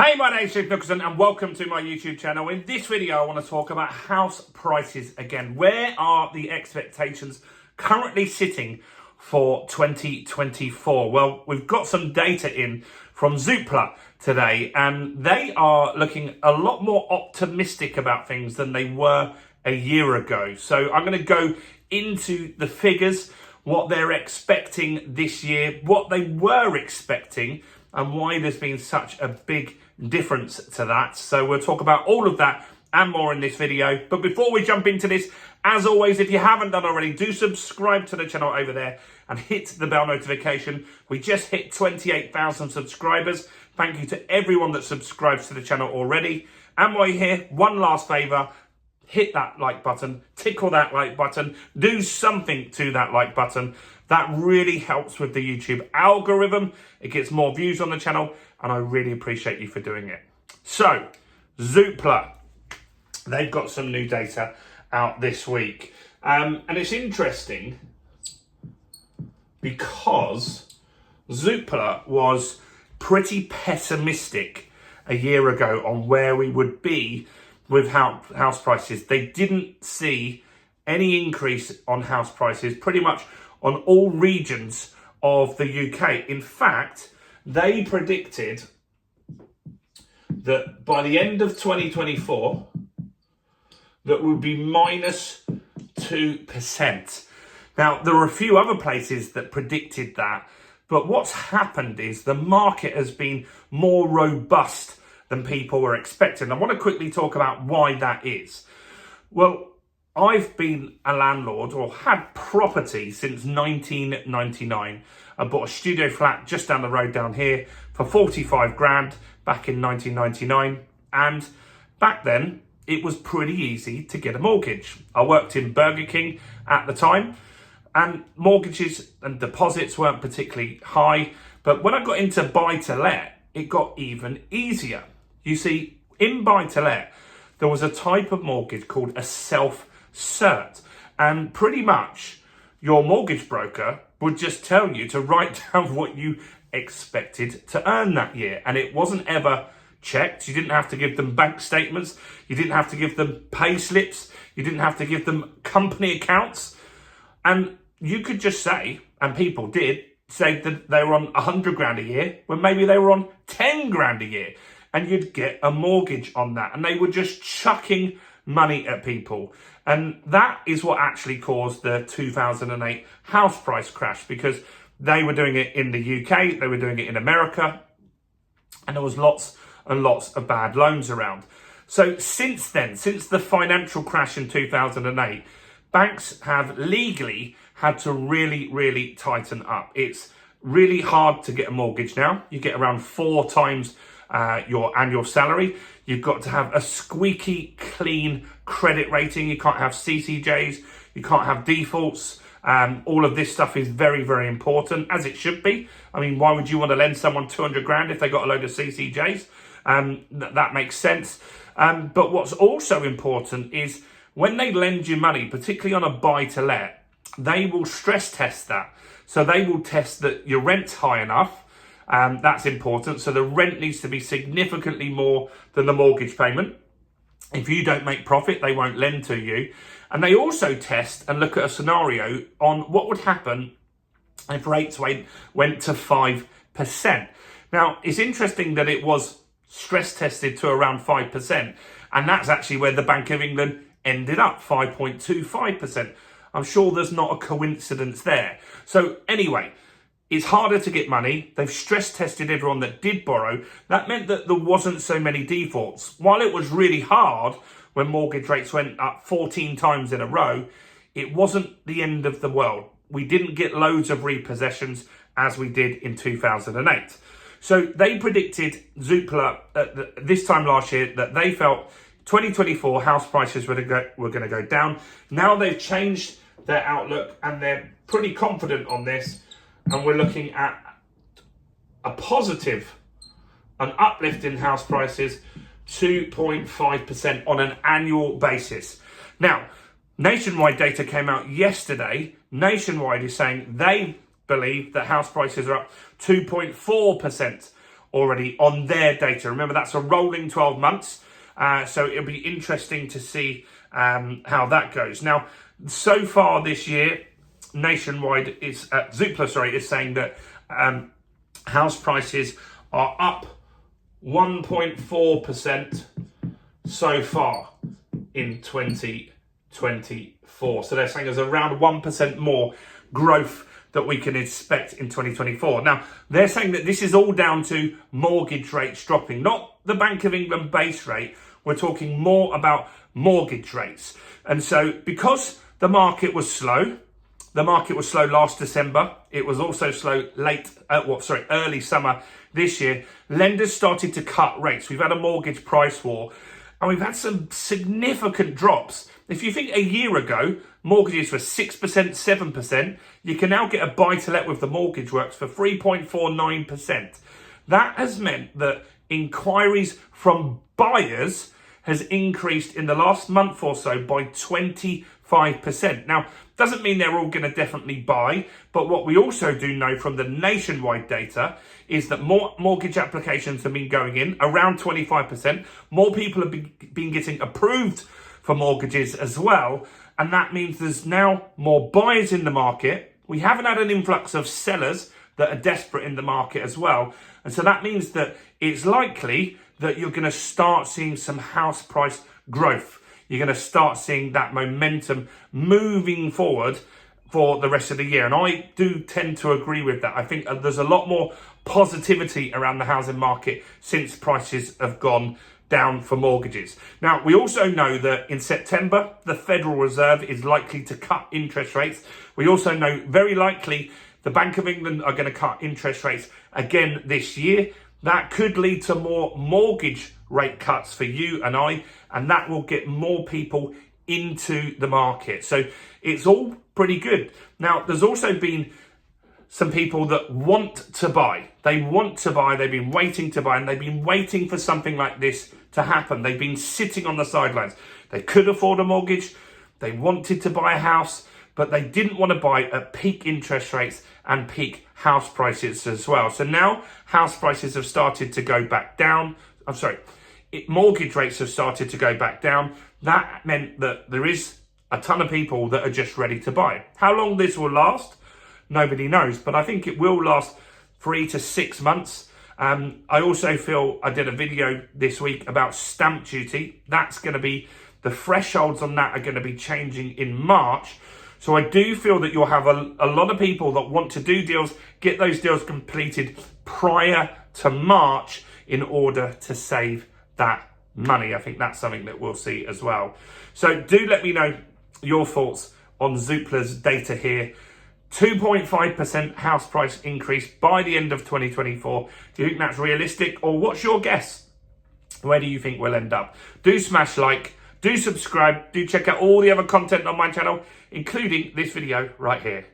Hey, my name's Steve Nicholson and welcome to my YouTube channel. In this video, I want to talk about house prices again. Where are the expectations currently sitting for 2024? Well, we've got some data in from Zoopla today, and they are looking a lot more optimistic about things than they were a year ago. So I'm going to go into the figures, what they're expecting this year, what they were expecting, and why there's been such a big difference to that. So we'll talk about all of that and more in this video. But before we jump into this, as always, if you haven't done already, do subscribe to the channel over there and hit the bell notification. We just hit 28,000 subscribers. Thank you to everyone that subscribes to the channel already. And while you're here, one last favour, hit that like button, tickle that like button, do something to that like button. That really helps with the YouTube algorithm. It gets more views on the channel, and I really appreciate you for doing it. So, Zoopla, they've got some new data out this week. And it's interesting because Zoopla was pretty pessimistic a year ago on where we would be with house prices. They didn't see any increase on house prices pretty much on all regions of the UK. In fact, they predicted that by the end of 2024, that would be minus 2%. Now, there are a few other places that predicted that, but what's happened is the market has been more robust than people were expecting. I want to quickly talk about why that is. Well, I've been a landlord or had property since 1999. I bought a studio flat just down the road down here for 45 grand back in 1999. And back then, it was pretty easy to get a mortgage. I worked in Burger King at the time, and mortgages and deposits weren't particularly high. But when I got into buy-to-let, it got even easier. You see, in buy-to-let, there was a type of mortgage called a self-cert. And pretty much your mortgage broker would just tell you to write down what you expected to earn that year. And it wasn't ever checked. You didn't have to give them bank statements. You didn't have to give them pay slips. You didn't have to give them company accounts. And you could just say, and people did, say that they were on 100 grand a year when maybe they were on 10 grand a year. And you'd get a mortgage on that. And they were just chucking money at people. And that is what actually caused the 2008 house price crash, because they were doing it in the UK, they were doing it in America, and there was lots and lots of bad loans around. So since then, since the financial crash in 2008, banks have legally had to really tighten up. It's really hard to get a mortgage now. You get around 4 times your annual salary. You've got to have a squeaky clean credit rating. You can't have CCJs. You can't have defaults. All of this stuff is very important, as it should be. I mean, why would you want to lend someone 200 grand if they got a load of CCJs? That makes sense. But what's also important is when they lend you money, particularly on a buy-to-let, they will stress test that. So they will test that your rent's high enough. That's important. So the rent needs to be significantly more than the mortgage payment. If you don't make profit, they won't lend to you. And they also test and look at a scenario on what would happen if rates went to 5%. Now, it's interesting that it was stress tested to around 5%. And that's actually where the Bank of England ended up, 5.25%. I'm sure there's not a coincidence there. So anyway, it's harder to get money. They've stress tested everyone that did borrow. That meant that there wasn't so many defaults. While it was really hard when mortgage rates went up 14 times in a row, it wasn't the end of the world. We didn't get loads of repossessions as we did in 2008. So they predicted, Zoopla, this time last year, that they felt 2024 house prices were going to go down. Now they've changed their outlook and they're pretty confident on this. And we're looking at a positive, an uplift in house prices, 2.5% on an annual basis. Now, Nationwide data came out yesterday. Nationwide is saying they believe that house prices are up 2.4% already on their data. Remember, that's a rolling 12 months. So it'll be interesting to see how that goes. Now, so far this year, Nationwide is Zoopla, is saying that house prices are up 1.4% so far in 2024. So they're saying there's around 1% more growth that we can expect in 2024. Now, they're saying that this is all down to mortgage rates dropping, not the Bank of England base rate. We're talking more about mortgage rates. And so because the market was slow last December, it was also slow early summer this year, lenders started to cut rates. We've had a mortgage price war and we've had some significant drops. If you think a year ago, mortgages were 6%, 7%, you can now get a buy-to-let with the Mortgage Works for 3.49%. That has meant that inquiries from buyers has increased in the last month or so by 25%. Now, doesn't mean they're all going to definitely buy, but what we also do know from the Nationwide data is that more mortgage applications have been going in, around 25%. More people have been getting approved for mortgages as well, and that means there's now more buyers in the market. We haven't had an influx of sellers that are desperate in the market as well, and so that means that it's likely that you're going to start seeing some house price growth. You're going to start seeing that momentum moving forward for the rest of the year. And I do tend to agree with that. I think there's a lot more positivity around the housing market since prices have gone down for mortgages. Now, we also know that in September, the Federal Reserve is likely to cut interest rates. We also know very likely the Bank of England are going to cut interest rates again this year. That could lead to more mortgage rate cuts for you and I, and that will get more people into the market. So it's all pretty good. Now, there's also been some people that want to buy. They want to buy, they've been waiting to buy, and they've been waiting for something like this to happen. They've been sitting on the sidelines. They could afford a mortgage, they wanted to buy a house, but they didn't want to buy at peak interest rates and peak house prices as well. So now house prices have started to go back down. Mortgage rates have started to go back down. That meant that there is a ton of people that are just ready to buy. How long this will last, nobody knows, but I think it will last 3 to 6 months. I also feel I did a video this week about stamp duty. That's going to be, the thresholds on that are going to be changing in March. So I do feel that you'll have a lot of people that want to do deals, get those deals completed prior to March in order to save that money. I think that's something that we'll see as well. So do let me know your thoughts on Zoopla's data here. 2.5% house price increase by the end of 2024. Do you think that's realistic, or what's your guess? Where do you think we'll end up? Do smash like, do subscribe, do check out all the other content on my channel, including this video right here.